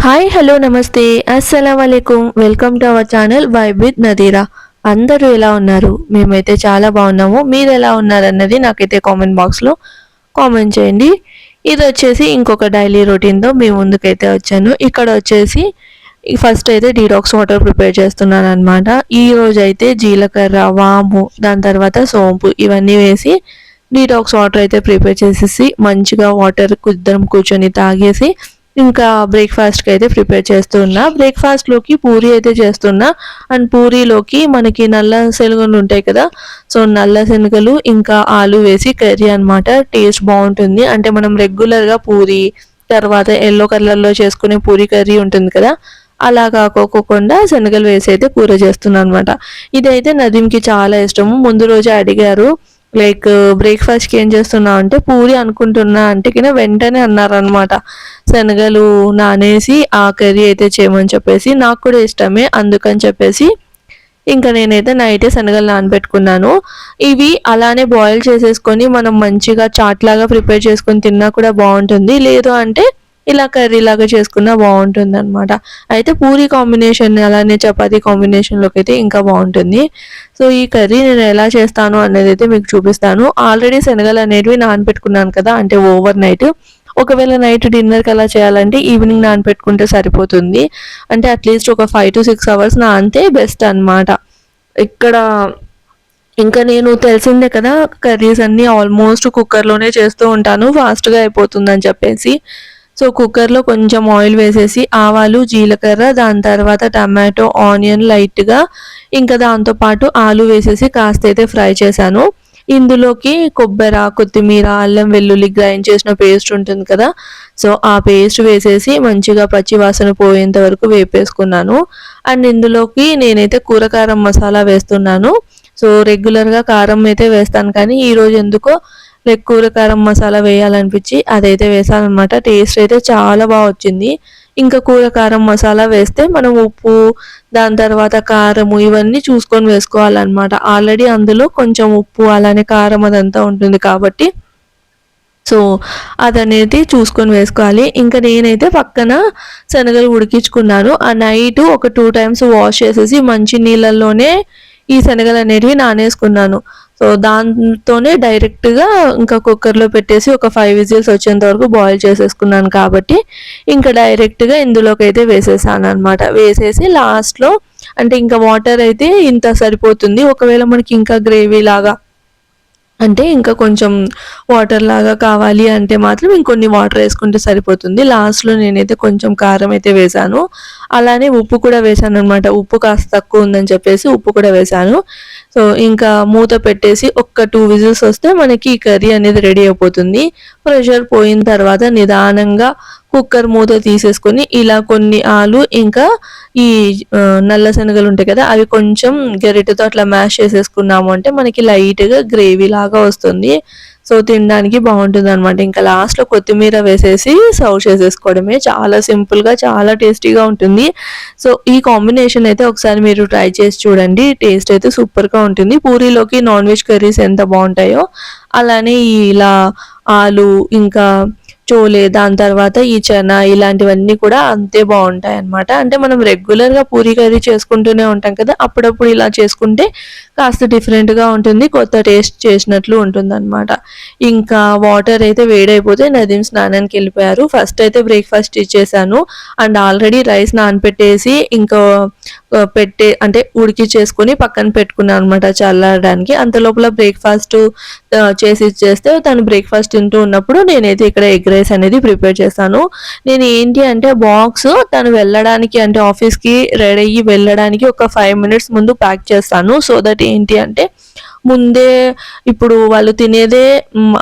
Hi hello నమస్తే అస్సలం వాలేకుమ్ welcome to our channel vibe with Nadira. అందరూ ఎలా ఉన్నారు? మేమైతే చాలా బాగున్నాము. మీరు ఎలా ఉన్నారన్నది నాకైతే కామెంట్ బాక్స్లో కామెంట్ చేయండి. ఇది వచ్చేసి ఇంకొక డైలీ రొటీన్తో మీ ముందుకైతే వచ్చాను. ఇక్కడ వచ్చేసి ఫస్ట్ అయితే డీటాక్స్ వాటర్ ప్రిపేర్ చేస్తున్నాను అనమాట. ఈ రోజు అయితే జీలకర్ర, వాము, దాని తర్వాత సోంపు ఇవన్నీ వేసి డీటాక్స్ వాటర్ అయితే ప్రిపేర్ చేసేసి మంచిగా వాటర్ ఇద్దరం కూర్చొని తాగేసి ఇంకా బ్రేక్ఫాస్ట్కి అయితే ప్రిపేర్ చేస్తున్నా. బ్రేక్ఫాస్ట్లోకి పూరీ అయితే చేస్తున్నా. అండ్ పూరీలోకి మనకి నల్ల శనగలు ఉంటాయి కదా, సో నల్ల శనగలు ఇంకా ఆలు వేసి కర్రీ అనమాట. టేస్ట్ బాగుంటుంది. అంటే మనం రెగ్యులర్గా పూరీ తర్వాత ఎల్లో కలర్లో చేసుకునే పూరీ కర్రీ ఉంటుంది కదా, అలా కాకోకుండా శనగలు వేసి అయితే కూర చేస్తున్నాను అనమాట. ఇదైతే నదీంకి చాలా ఇష్టము. ముందు రోజే అడిగారు లైక్ బ్రేక్ఫాస్ట్కి ఏం చేస్తున్నావు అంటే పూరి అనుకుంటున్నా అంటే కింద వెంటనే అన్నారనమాట, శనగలు నానేసి ఆ కర్రీ అయితే చేయమని చెప్పేసి. నాకు కూడా ఇష్టమే, అందుకని చెప్పేసి ఇంకా నేనైతే నైటే శనగలు నానబెట్టుకున్నాను. ఇవి అలానే బాయిల్ చేసేసుకొని మనం మంచిగా చాట్ లాగా ప్రిపేర్ చేసుకొని తిన్నా కూడా బాగుంటుంది. లేదు అంటే ఇలా కర్రీ లాగా చేసుకున్నా బాగుంటుంది అనమాట. అయితే పూరి కాంబినేషన్ అలానే చపాతీ కాంబినేషన్లోకి అయితే ఇంకా బాగుంటుంది. సో ఈ కర్రీ నేను ఎలా చేస్తాను అనేది అయితే మీకు చూపిస్తాను. ఆల్రెడీ శనగలు అనేటివి నానబెట్టుకున్నాను కదా, అంటే ఓవర్ నైట్. ఒకవేళ నైట్ డిన్నర్కి అలా చేయాలంటే ఈవినింగ్ నానబెట్టుకుంటే సరిపోతుంది. అంటే అట్లీస్ట్ ఒక 5 to 6 hours నానితే బెస్ట్ అనమాట. ఇక్కడ ఇంకా నేను తెలిసిందే కదా, కర్రీస్ అన్నీ ఆల్మోస్ట్ కుక్కర్లోనే చేస్తూ ఉంటాను, ఫాస్ట్గా అయిపోతుందని చెప్పేసి. సో కుక్కర్లో కొంచెం ఆయిల్ వేసేసి ఆవాలు, జీలకర్ర, దాని తర్వాత టమాటో, ఆనియన్ లైట్గా, ఇంకా దాంతోపాటు ఆలు వేసేసి కాస్త అయితే ఫ్రై చేశాను. ఇందులోకి కొబ్బరి, కొత్తిమీర, అల్లం వెల్లుల్లి గ్రైండ్ చేసిన పేస్ట్ ఉంటుంది కదా, సో ఆ పేస్ట్ వేసేసి మంచిగా పచ్చి వాసన పోయేంత వరకు వేపేసుకున్నాను. అండ్ ఇందులోకి నేనైతే కూరకారం మసాలా వేస్తున్నాను. సో రెగ్యులర్గా కారం అయితే వేస్తాను, కానీ ఈరోజు ఎందుకో లైక్ కూరకారం మసాలా వేయాలనిపించి అదైతే వేసాను అనమాట. టేస్ట్ అయితే చాలా బాగా వచ్చింది. ఇంకా కూరకారం మసాలా వేస్తే మనం ఉప్పు, దాని తర్వాత కారము ఇవన్నీ చూసుకొని వేసుకోవాలన్నమాట. ఆల్రెడీ అందులో కొంచెం ఉప్పు అలానే కారం అదంతా ఉంటుంది కాబట్టి సో అదనేది చూసుకొని వేసుకోవాలి. ఇంకా నేనైతే పక్కన శనగలు ఉడికించుకున్నాను. ఆ నైట్ ఒక 2 times వాష్ చేసేసి మంచి నీళ్ళల్లోనే ఈ శనగలు అనేటివి నానేసుకున్నాను. సో దాంతోనే డైరెక్ట్గా ఇంకా కుక్కర్లో పెట్టేసి ఒక 5 విజిల్స్ వచ్చేంత వరకు బాయిల్ చేసేసుకున్నాను కాబట్టి ఇంకా డైరెక్ట్గా ఇందులోకి అయితే వేసేసాను అనమాట. వేసేసి లాస్ట్లో అంటే ఇంకా వాటర్ అయితే ఇంత సరిపోతుంది. ఒకవేళ మనకి ఇంకా గ్రేవీ లాగా అంటే ఇంకా కొంచెం వాటర్ లాగా కావాలి అంటే మాత్రం ఇంకొన్ని వాటర్ వేసుకుంటే సరిపోతుంది. లాస్ట్లో నేనైతే కొంచెం కారం అయితే వేశాను, అలానే ఉప్పు కూడా వేశాను అనమాట. ఉప్పు కాస్త తక్కువ ఉందని చెప్పేసి ఉప్పు కూడా వేశాను. సో ఇంకా మూత పెట్టేసి ఒక్క 2 విజిల్స్ వస్తే మనకి ఈ కర్రీ అనేది రెడీ అయిపోతుంది. ప్రెషర్ పోయిన తర్వాత నిదానంగా కుక్కర్ మూత తీసేసుకొని ఇలా కొన్ని ఆలు ఇంకా ఈ నల్ల శనగలు ఉంటాయి కదా, అవి కొంచెం గరిటెతో అట్లా మ్యాష్ చేసేసుకున్నాము అంటే మనకి లైట్గా గ్రేవీ లాగా వస్తుంది. సో తినడానికి బాగుంటుంది అనమాట. ఇంకా లాస్ట్లో కొత్తిమీర వేసేసి సర్వ్ చేసేసుకోవడమే. చాలా సింపుల్గా చాలా టేస్టీగా ఉంటుంది. సో ఈ కాంబినేషన్ అయితే ఒకసారి మీరు ట్రై చేసి చూడండి. టేస్ట్ అయితే సూపర్గా ఉంటుంది. పూరీలోకి నాన్ వెజ్ కర్రీస్ ఎంత బాగుంటాయో అలానే ఇలా ఆలు ఇంకా చోలే, దాని తర్వాత ఈ చనా ఇలాంటివన్నీ కూడా అంతే బాగుంటాయి అన్నమాట. అంటే మనం రెగ్యులర్గా పూరీ కర్రీ చేసుకుంటూనే ఉంటాం కదా, అప్పుడప్పుడు ఇలా చేసుకుంటే కాస్త డిఫరెంట్గా ఉంటుంది, కొత్త టేస్ట్ చేసినట్లు ఉంటుంది అనమాట. ఇంకా వాటర్ అయితే వేడైపోతే నదీం స్నానానికి వెళ్ళిపోయారు. ఫస్ట్ అయితే బ్రేక్ఫాస్ట్ ఇచ్చేసాను. అండ్ ఆల్రెడీ రైస్ నానపెట్టేసి ఇంకా అంటే ఉడికిచ్చేసుకొని పక్కన పెట్టుకున్నాను అనమాట చల్లారడానికి. అంత లోపల బ్రేక్ఫాస్ట్ చేసి ఇచ్చేస్తే తను బ్రేక్ఫాస్ట్ తింటూ ఉన్నప్పుడు నేనైతే ఇక్కడ ఎగ్ రైస్ అనేది ప్రిపేర్ చేశాను. నేను ఏంటి అంటే బాక్స్ తను వెళ్ళడానికి అంటే ఆఫీస్కి రెడీ అయ్యి వెళ్ళడానికి ఒక 5 minutes ముందు ప్యాక్ చేస్తాను. సో దట్ ఏంటి అంటే ముందే ఇప్పుడు వాళ్ళు తినేదే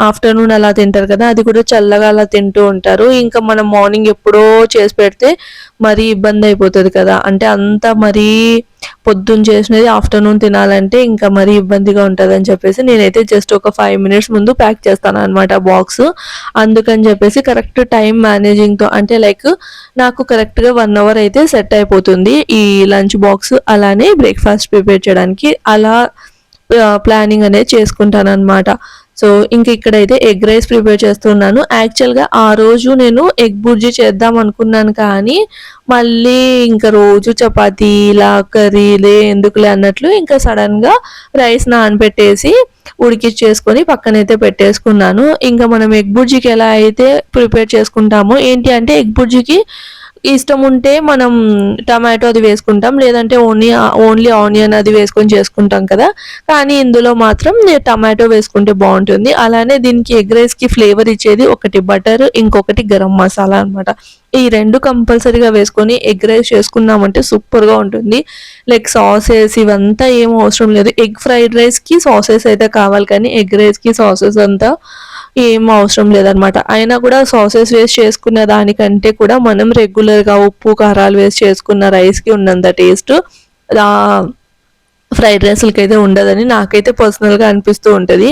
ఆఫ్టర్నూన్ అలా తింటారు కదా, అది కూడా చల్లగా అలా తింటూ ఉంటారు. ఇంకా మనం మార్నింగ్ ఎప్పుడో చేసి పెడితే మరీ ఇబ్బంది అయిపోతుంది కదా, అంటే అంతా మరీ పొద్దున్న చేసినది ఆఫ్టర్నూన్ తినాలంటే ఇంకా మరీ ఇబ్బందిగా ఉంటుందని చెప్పేసి నేనైతే జస్ట్ ఒక 5 minutes ముందు ప్యాక్ చేస్తాను అనమాట బాక్స్. అందుకని చెప్పేసి కరెక్ట్ టైం మేనేజింగ్తో అంటే లైక్ నాకు కరెక్ట్గా 1 hour అయితే సెట్ అయిపోతుంది ఈ లంచ్ బాక్స్ అలానే బ్రేక్ఫాస్ట్ ప్రిపేర్ చేయడానికి. అలా ప్లానింగ్ అనేది చేసుకుంటాను అనమాట. సో ఇంక ఇక్కడైతే ఎగ్ రైస్ ప్రిపేర్ చేస్తున్నాను. యాక్చువల్గా ఆ రోజు నేను ఎగ్ బుర్జీ చేద్దాం అనుకున్నాను, కానీ మళ్ళీ ఇంకా రోజు చపాతీ ఇలా కర్రీలే ఎందుకులే అన్నట్లు ఇంకా సడన్గా రైస్ నానబెట్టేసి ఉడికిచ్చేసుకొని పక్కనైతే పెట్టేసుకున్నాను. ఇంకా మనం ఎగ్ బుర్జీకి ఎలా అయితే ప్రిపేర్ చేసుకుంటామో, ఏంటి అంటే ఎగ్ బుర్జీకి ఇష్టం ఉంటే మనం టమాటో అది వేసుకుంటాం, లేదంటే ఓన్లీ ఆనియన్ అది వేసుకొని చేసుకుంటాం కదా. కానీ ఇందులో మాత్రం నేను టమాటో వేసుకుంటే బాగుంటుంది. అలానే దీనికి ఎగ్ రైస్కి ఫ్లేవర్ ఇచ్చేది ఒకటి బటర్, ఇంకొకటి గరం మసాలా అనమాట. ఈ రెండు కంపల్సరీగా వేసుకొని ఎగ్ రైస్ చేసుకున్నామంటే సూపర్గా ఉంటుంది. లైక్ సాసెస్ ఇవంతా ఏం అవసరం లేదు. ఎగ్ ఫ్రైడ్ రైస్కి సాసెస్ అయితే కావాలి, కానీ ఎగ్ రైస్కి సాసెస్ అంతా ఏం అవసరం లేదనమాట. అయినా కూడా సాసెస్ వేస్ట్ చేసుకున్న దానికంటే కూడా మనం రెగ్యులర్గా ఉప్పు కారాలు వేస్ట్ చేసుకున్న రైస్కి ఉన్నంత టేస్ట్ ఫ్రైడ్ రైస్లకి అయితే ఉండదని నాకైతే పర్సనల్గా అనిపిస్తూ ఉంటుంది.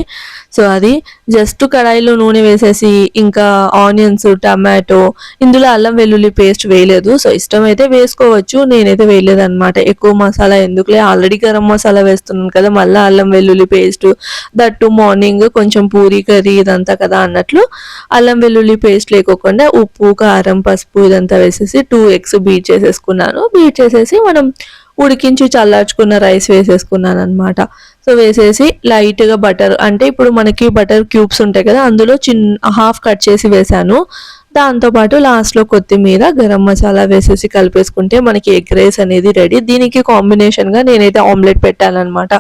సో అది జస్ట్ కడాయిలో నూనె వేసేసి ఇంకా ఆనియన్స్, టమాటో, ఇందులో అల్లం వెల్లుల్లి పేస్ట్ వేయలేదు. సో ఇష్టమైతే వేసుకోవచ్చు, నేనైతే వేయలేదన్నమాట. ఎక్కువ మసాలా ఎందుకులే, ఆల్రెడీ గరం మసాలా వేస్తున్నాను కదా, మళ్ళీ అల్లం వెల్లుల్లి పేస్ట్, దట్టు మార్నింగ్ కొంచెం పూరీ కర్రీ ఇదంతా కదా అన్నట్లు అల్లం వెల్లుల్లి పేస్ట్ లేకోకుండా ఉప్పు, కారం, పసుపు ఇదంతా వేసేసి 2 ఎగ్స్ బీట్ చేసేసుకున్నాను. బీట్ చేసేసి మనం ఉడికించి చల్లార్చుకున్న రైస్ వేసేసుకున్నాను అనమాట. సో వేసేసి లైట్గా బటర్, అంటే ఇప్పుడు మనకి బటర్ క్యూబ్స్ ఉంటాయి కదా, అందులో హాఫ్ కట్ చేసి వేసాను. దాంతోపాటు లాస్ట్లో కొత్తిమీర, గరం మసాలా వేసేసి కలిపేసుకుంటే మనకి ఎగ్ రైస్ అనేది రెడీ. దీనికి కాంబినేషన్గా నేనైతే ఆమ్లెట్ పెట్టానమాట.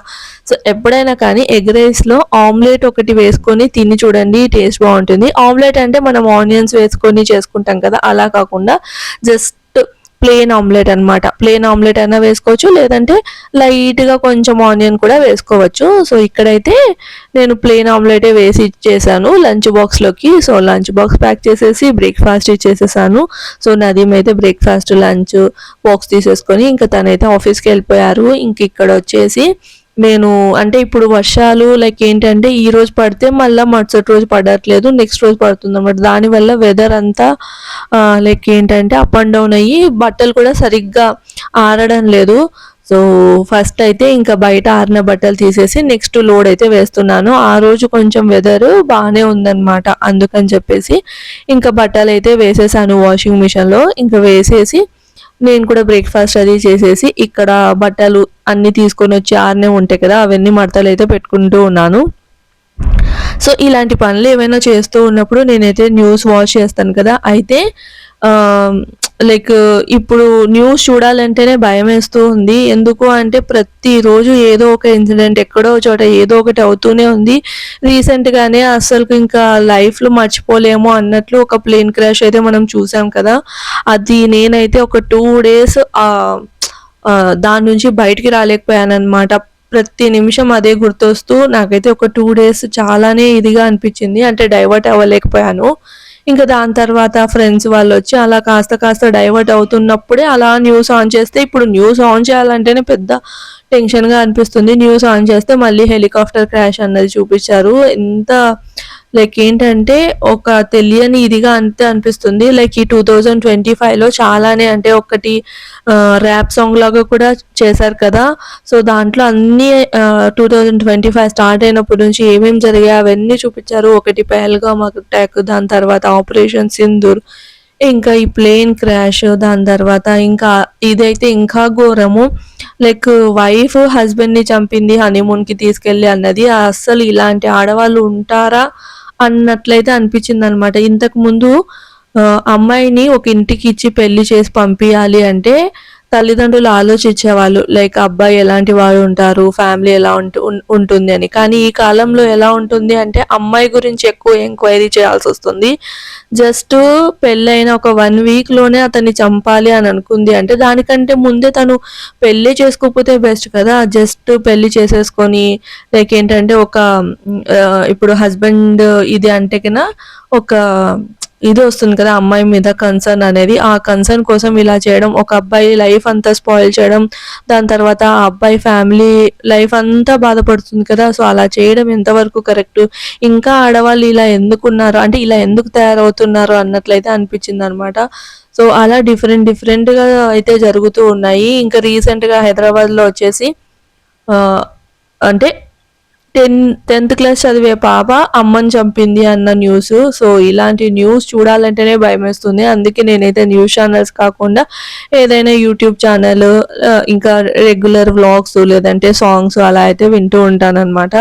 సో ఎప్పుడైనా కానీ ఎగ్ రైస్లో ఆమ్లెట్ ఒకటి వేసుకొని తిని చూడండి, టేస్ట్ బాగుంటుంది. ఆమ్లెట్ అంటే మనం ఆనియన్స్ వేసుకొని చేసుకుంటాం కదా, అలా కాకుండా జస్ట్ ప్లెయిన్ ఆమ్లెట్ అనమాట. ప్లెయిన్ ఆమ్లెట్ అయినా వేసుకోవచ్చు, లేదంటే లైట్గా కొంచెం ఆనియన్ కూడా వేసుకోవచ్చు. సో ఇక్కడైతే నేను ప్లెయిన్ ఆమ్లెటే వేసి ఇచ్చేసాను లంచ్ బాక్స్లోకి. సో లంచ్ బాక్స్ ప్యాక్ చేసేసి బ్రేక్ఫాస్ట్ ఇచ్చేసేసాను. సో నదీమ్ అయితే బ్రేక్ఫాస్ట్, లంచ్ బాక్స్ తీసేసుకొని ఇంకా తనైతే ఆఫీస్కి వెళ్ళిపోయారు. ఇంక ఇక్కడ వచ్చేసి నేను అంటే ఇప్పుడు వర్షాలు లైక్ ఏంటంటే ఈ రోజు పడితే మళ్ళీ మరుసటి రోజు పడట్లేదు, నెక్స్ట్ రోజు పడుతుంది అనమాట. దానివల్ల వెదర్ అంతా లైక్ ఏంటంటే అప్ అండ్ డౌన్ అయ్యి బట్టలు కూడా సరిగ్గా ఆరడం లేదు. సో ఫస్ట్ అయితే ఇంకా బయట ఆరిన బట్టలు తీసేసి నెక్స్ట్ లోడ్ అయితే వేస్తున్నాను. ఆ రోజు కొంచెం వెదర్ బాగానే ఉందన్నమాట, అందుకని చెప్పేసి ఇంకా బట్టలు అయితే వేసేసాను వాషింగ్ మిషన్లో. ఇంకా వేసేసి నేను కూడా బ్రేక్ఫాస్ట్ అది చేసేసి ఇక్కడ బట్టలు అన్నీ తీసుకొని వచ్చి ఆరనే ఉంటాయి కదా, అవన్నీ మడతలు అయితే పెట్టుకుంటూ ఉన్నాను. సో ఇలాంటి పనులు ఏమైనా చేస్తూ ఉన్నప్పుడు నేనైతే న్యూస్ వాచ్ చేస్తాను కదా, అయితే లైక్ ఇప్పుడు న్యూస్ చూడాలంటేనే భయం వేస్తూ ఉంది. ఎందుకు అంటే ప్రతిరోజు ఏదో ఒక ఇన్సిడెంట్ ఎక్కడో చోట ఏదో ఒకటి అవుతూనే ఉంది. రీసెంట్గానే అసలు ఇంకా లైఫ్లో మర్చిపోలేమో అన్నట్లు ఒక ప్లేన్ క్రాష్ అయితే మనం చూసాం కదా, అది నేనైతే ఒక 2 days దాని నుంచి బయటికి రాలేకపోయాను అనమాట. ప్రతి నిమిషం అదే గుర్తొస్తూ నాకైతే ఒక 2 days చాలానే ఇదిగా అనిపించింది, అంటే డైవర్ట్ అవ్వలేకపోయాను. ఇంకా దాని తర్వాత ఫ్రెండ్స్ వాళ్ళు వచ్చి అలా కాస్త కాస్త డైవర్ట్ అవుతున్నప్పుడే అలా న్యూస్ ఆన్ చేస్తే, ఇప్పుడు న్యూస్ ఆన్ చేయాలంటేనే పెద్ద టెన్షన్గా అనిపిస్తుంది. న్యూస్ ఆన్ చేస్తే మళ్ళీ హెలికాప్టర్ క్రాష్ అన్నది చూపించారు. ఎంత లైక్ ఏంటంటే ఒక తెలియని ఇదిగా అంతే అనిపిస్తుంది. లైక్ ఈ 2025లో చాలానే, అంటే ఒకటి ర్యాప్ సాంగ్ లాగా కూడా చేశారు కదా. సో దాంట్లో అన్నీ 2025 స్టార్ట్ అయినప్పటి నుంచి ఏమేమి జరిగాయి అవన్నీ చూపించారు. ఒకటి పహల్గామ్ అటాక్, దాని తర్వాత ఆపరేషన్ సింధూర్, ఇంకా ఈ ప్లేన్ క్రాష్, దాని తర్వాత ఇంకా ఇదైతే ఇంకా ఘోరము. లైక్ వైఫ్ హస్బెండ్ని చంపింది హనీమూన్కి తీసుకెళ్ళి అన్నది. అస్సలు ఇలాంటి ఆడవాళ్ళు ఉంటారా అన్నట్లయితే అనిపించింది అనమాట. ఇంతకు ముందు అమ్మాయిని ఒక ఇంటికి ఇచ్చి పెళ్లి చేసి పంపించాలి అంటే తల్లిదండ్రులు ఆలోచించేవాళ్ళు, లైక్ అబ్బాయి ఎలాంటి వాడు ఉంటారు, ఫ్యామిలీ ఎలా ఉంటుంది అని. కానీ ఈ కాలంలో ఎలా ఉంటుంది అంటే అమ్మాయి గురించి ఎక్కువ ఎంక్వైరీ చేయాల్సి వస్తుంది. జస్ట్ పెళ్ళైన ఒక 1 weekలోనే అతన్ని చంపాలి అని అనుకుంది అంటే దానికంటే ముందే తను పెళ్ళి చేసుకోకపోతే బెస్ట్ కదా. జస్ట్ పెళ్లి చేసేసుకొని లైక్ ఏంటంటే ఒక ఇప్పుడు హస్బెండ్ ఇది అంటే కన్నా ఒక ఇది వస్తుంది కదా అమ్మాయి మీద కన్సర్న్ అనేది, ఆ కన్సర్న్ కోసం ఇలా చేయడం, ఒక అబ్బాయి లైఫ్ అంతా స్పాయిల్ చేయడం, దాని తర్వాత ఆ అబ్బాయి ఫ్యామిలీ లైఫ్ అంతా బాధపడుతుంది కదా. సో అలా చేయడం ఎంతవరకు కరెక్ట్, ఇంకా ఆడవాళ్ళు ఇలా ఎందుకున్నారు అంటే ఇలా ఎందుకు తయారవుతున్నారు అన్నట్లయితే అనిపించింది అనమాట. సో అలా డిఫరెంట్గా అయితే జరుగుతూ ఉన్నాయి. ఇంకా రీసెంట్గా హైదరాబాద్లో వచ్చేసి అంటే టెన్త్ క్లాస్ చదివే పాప అమ్మని చంపింది అన్న న్యూస్. సో ఇలాంటి న్యూస్ చూడాలంటేనే భయమేస్తుంది. అందుకే నేనైతే న్యూస్ ఛానల్స్ కాకుండా ఏదైనా యూట్యూబ్ ఛానల్, ఇంకా రెగ్యులర్ వ్లాగ్స్ లేదంటే సాంగ్స్ అలా అయితే వింటూ ఉంటానన్నమాట.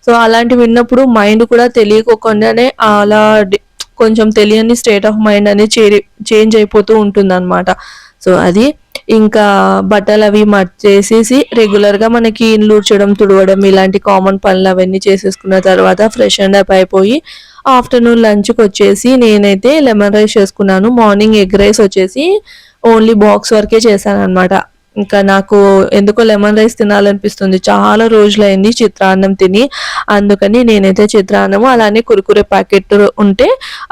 సో అలాంటివి విన్నప్పుడు మైండ్ కూడా తెలియకుండానే అలా కొంచెం తెలియని స్టేట్ ఆఫ్ మైండ్ అనేది చేంజ్ అయిపోతూ ఉంటుందన్నమాట. సో అది ఇంకా బట్టలు అవి మర్చేసేసి రెగ్యులర్గా మనకి ఇల్లు ఊడ్చడం, తుడవడం ఇలాంటి కామన్ పనులు అవన్నీ చేసేసుకున్న తర్వాత ఫ్రెష్ అండ్ అప్ అయిపోయి ఆఫ్టర్నూన్ లంచ్కి వచ్చేసి నేనైతే లెమన్ రైస్ చేసుకున్నాను. మార్నింగ్ ఎగ్ రైస్ వచ్చేసి ఓన్లీ బాక్స్ వరకే చేశాను అనమాట. ఇంకా నాకు ఎందుకో లెమన్ రైస్ తినాలనిపిస్తుంది. చాలా రోజులైంది చిత్రాన్నం తిని. అందుకని నేనైతే చిత్రాన్నము అలానే కురుకురే ప్యాకెట్ ఉంటే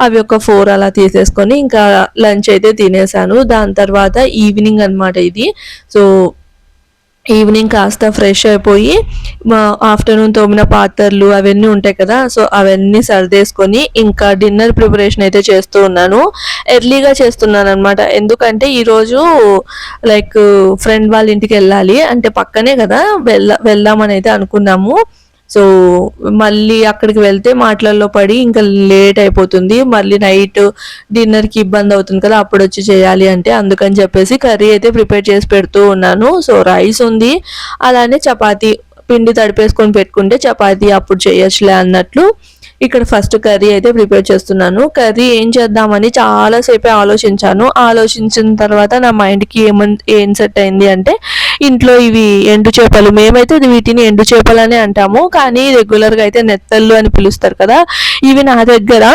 అవి ఒక 4 అలా తీసేసుకొని ఇంకా లంచ్ అయితే తినేసాను. దాని తర్వాత ఈవినింగ్ అనమాట ఇది. సో ఈవినింగ్ కాస్త ఫ్రెష్ అయిపోయి ఆఫ్టర్నూన్ తోమిన పాత్రలు అవన్నీ ఉంటాయి కదా, సో అవన్నీ సర్దేసుకొని ఇంకా డిన్నర్ ప్రిపరేషన్ అయితే చేస్తూ ఉన్నాను. ఎర్లీగా చేస్తున్నాను అనమాట. ఎందుకంటే ఈరోజు లైక్ ఫ్రెండ్ వాళ్ళ ఇంటికి వెళ్ళాలి, అంటే పక్కనే కదా, వెళ్దామని అయితే అనుకున్నాము. సో మళ్ళీ అక్కడికి వెళ్తే మాటలలో పడి ఇంకా లేట్ అయిపోతుంది, మళ్ళీ నైట్ డిన్నర్కి ఇబ్బంది అవుతుంది కదా అప్పుడు వచ్చి చేయాలి అంటే. అందుకని చెప్పేసి కర్రీ అయితే ప్రిపేర్ చేసి పెడుతూ ఉన్నాను. సో రైస్ ఉంది, అలానే చపాతీ పిండి తడిపేసుకొని పెట్టుకుంటే చపాతీ అప్పుడు చేయొచ్చులే అన్నట్లు ఇక్కడ ఫస్ట్ కర్రీ అయితే ప్రిపేర్ చేస్తున్నాను. కర్రీ ఏం చేద్దామని చాలాసేపే ఆలోచించిన తర్వాత నా మైండ్కి ఏం సెట్ అయింది అంటే, ఇంట్లో ఇవి ఎండు చేపలు, మేమైతే వీటిని ఎండు చేపలనే అంటాము, కానీ రెగ్యులర్గా అయితే నెత్తళ్ళు అని పిలుస్తారు కదా. ఇవి నా దగ్గర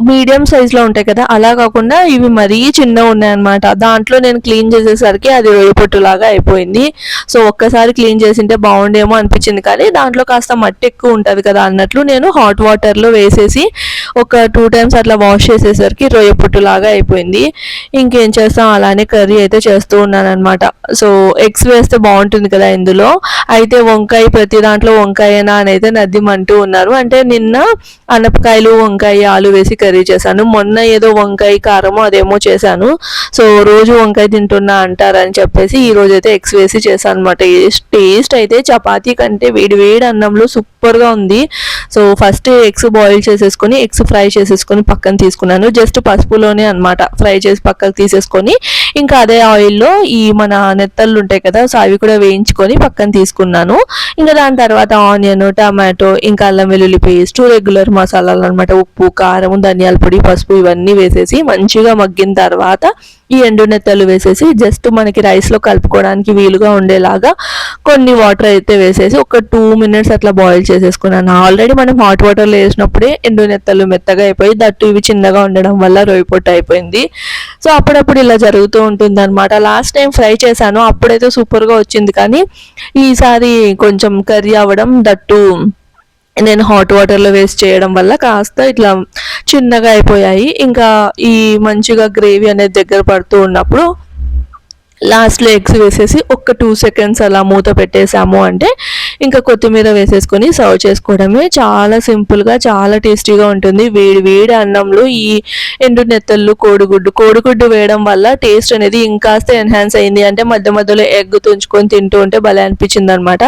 మీడియం సైజులో ఉంటాయి కదా, అలా కాకుండా ఇవి మరీ చిన్నగా ఉన్నాయన్నమాట. దాంట్లో నేను క్లీన్ చేసేసరికి అది రొయ్యపొట్టులాగా అయిపోయింది. సో ఒక్కసారి క్లీన్ చేసింటే బాగుండేమో అనిపించింది, కానీ దాంట్లో కాస్త మట్టి ఎక్కువ ఉంటుంది కదా అన్నట్లు నేను హాట్ వాటర్లో వేసేసి ఒక 2 టైమ్స్ అట్లా వాష్ చేసేసరికి రొయ్యపొట్టులాగా అయిపోయింది. ఇంకేం చేస్తాం, అలానే కర్రీ అయితే చేస్తూ ఉన్నాను అనమాట. సో ఎగ్స్ వేస్తే బాగుంటుంది కదా ఇందులో. అయితే వంకాయ, ప్రతి దాంట్లో వంకాయనా అని అయితే నద్దిమంటూ ఉన్నారు. అంటే నిన్న అనపకాయలు, వంకాయ, ఆలు వేసి కర్రీ చేశాను. మొన్న ఏదో వంకాయ కారమో అదేమో చేశాను. సో రోజు వంకాయ తింటున్నా అంటారని చెప్పేసి ఈ రోజు అయితే ఎగ్స్ వేసి చేశాను అనమాట. టేస్ట్ అయితే చపాతీ కంటే వేడి వేడి అన్నంలో సూపర్గా ఉంది. సో ఫస్ట్ ఎగ్స్ బాయిల్ చేసేసుకొని ఎగ్స్ ఫ్రై చేసేసుకొని పక్కన తీసుకున్నాను. జస్ట్ పసుపులోనే అనమాట ఫ్రై చేసి పక్కకు తీసేసుకొని ఇంకా అదే ఆయిల్లో ఈ మన నెత్తళ్ళు ఉంటాయి కదా, సో అవి కూడా వేయించుకొని పక్కన తీసుకున్నాను. ఇంకా దాని తర్వాత ఆనియన్, టమాటో, ఇంకా అల్లం వెల్లుల్లి పేస్ట్, రెగ్యులర్ మసాలాలు అనమాట, ఉప్పు, కారం, ధనియాల పొడి, పసుపు ఇవన్నీ వేసేసి మంచిగా మగ్గిన తర్వాత ఈ ఎండు నెత్తలు వేసేసి జస్ట్ మనకి రైస్లో కలుపుకోవడానికి వీలుగా ఉండేలాగా కొన్ని వాటర్ అయితే వేసేసి ఒక 2 minutes అట్లా బాయిల్ చేసేసుకున్నాను. ఆల్రెడీ మనం హాట్ వాటర్లో వేసినప్పుడే ఎండు నెత్తలు మెత్తగా అయిపోయి, దట్టు ఇవి చిన్నగా ఉండడం వల్ల రొయ్యపొట్టు అయిపోయింది. సో అప్పుడప్పుడు ఇలా జరుగుతూ ఉంటుంది అనమాట. లాస్ట్ టైం ఫ్రై చేశాను, అప్పుడైతే సూపర్గా వచ్చింది, కానీ ఈసారి కొంచెం కర్రీ అవ్వడం, దట్టు నేను హాట్ వాటర్లో వేస్ట్ చేయడం వల్ల కాస్త ఇట్లా చిన్నగా అయిపోయాయి. ఇంకా ఈ మంచిగా గ్రేవీ అనేది దగ్గర పడుతూ ఉన్నప్పుడు లాస్ట్లో ఎగ్స్ వేసేసి ఒక 2 seconds అలా మూత పెట్టేసాము అంటే ఇంకా కొత్తిమీర వేసేసుకొని సర్వ్ చేసుకోవడమే. చాలా సింపుల్గా చాలా టేస్టీగా ఉంటుంది. వేడి వేడి అన్నంలో ఈ ఎండు నెత్తళ్ళు, కోడిగుడ్డు వేయడం వల్ల టేస్ట్ అనేది ఇంకాస్త ఎన్హాన్స్ అయింది. అంటే మధ్య మధ్యలో ఎగ్ తుంచుకొని తింటూ ఉంటే భలే అనిపించింది అనమాట.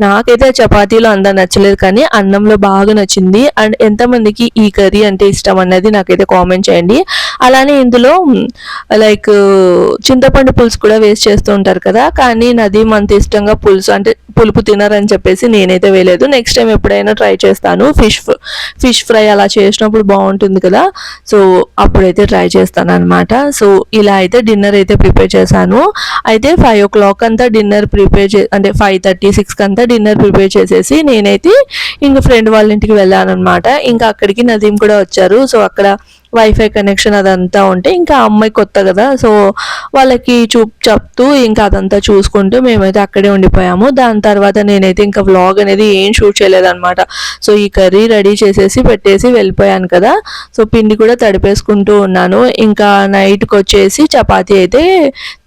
నాకైతే చపాతీలో అంతా నచ్చలేదు, కానీ అన్నంలో బాగా నచ్చింది. అండ్ ఎంతమందికి ఈ కర్రీ అంటే ఇష్టం అన్నది నాకైతే కామెంట్ చేయండి. అలానే ఇందులో లైక్ చింతపండు పులుసు కూడా వేస్ట్ చేస్తూ ఉంటారు కదా, కానీ నదీమ్ అంత ఇష్టంగా పులుపు తినరని చెప్పేసి నేనైతే వేయలేదు. నెక్స్ట్ టైం ఎప్పుడైనా ట్రై చేస్తాను. ఫిష్ ఫ్రై అలా చేసినప్పుడు బాగుంటుంది కదా, సో అప్పుడైతే ట్రై చేస్తాను అనమాట. సో ఇలా అయితే డిన్నర్ అయితే ప్రిపేర్ చేశాను. అయితే 5 o'clock అంతా డిన్నర్ అంటే 5:30, 6 అంతా డిన్నర్ ప్రిపేర్ చేసేసి నేనైతే ఇంక ఫ్రెండ్ వాళ్ళ ఇంటికి వెళ్ళాను అనమాట. ఇంకా అక్కడికి నదీమ్ కూడా వచ్చారు. సో అక్కడ వైఫై కనెక్షన్ అదంతా ఉంటే ఇంకా అమ్మాయి కొత్త కదా, సో వాళ్ళకి చెప్తూ ఇంకా అదంతా చూసుకుంటూ మేమైతే అక్కడే ఉండిపోయాము. దాని తర్వాత నేనైతే ఇంకా వ్లాగ్ అనేది ఏం షూట్ చేయలేదన్నమాట. సో ఈ కర్రీ రెడీ చేసేసి పెట్టేసి వెళ్ళిపోయాను కదా, సో పిండి కూడా తడిపేసుకుంటూ ఉన్నాను. ఇంకా నైట్కి వచ్చేసి చపాతీ అయితే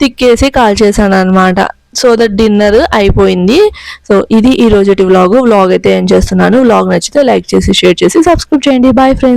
తిక్కేసి కాల్చేసాను అనమాట. సో దట్ డిన్నర్ అయిపోయింది. సో ఇది ఈ రోజుటి వ్లాగ్ అయితే ఏం చేస్తున్నాను. వ్లాగ్ నచ్చితే లైక్ చేసి, షేర్ చేసి, సబ్స్క్రైబ్ చేయండి. Bye friends.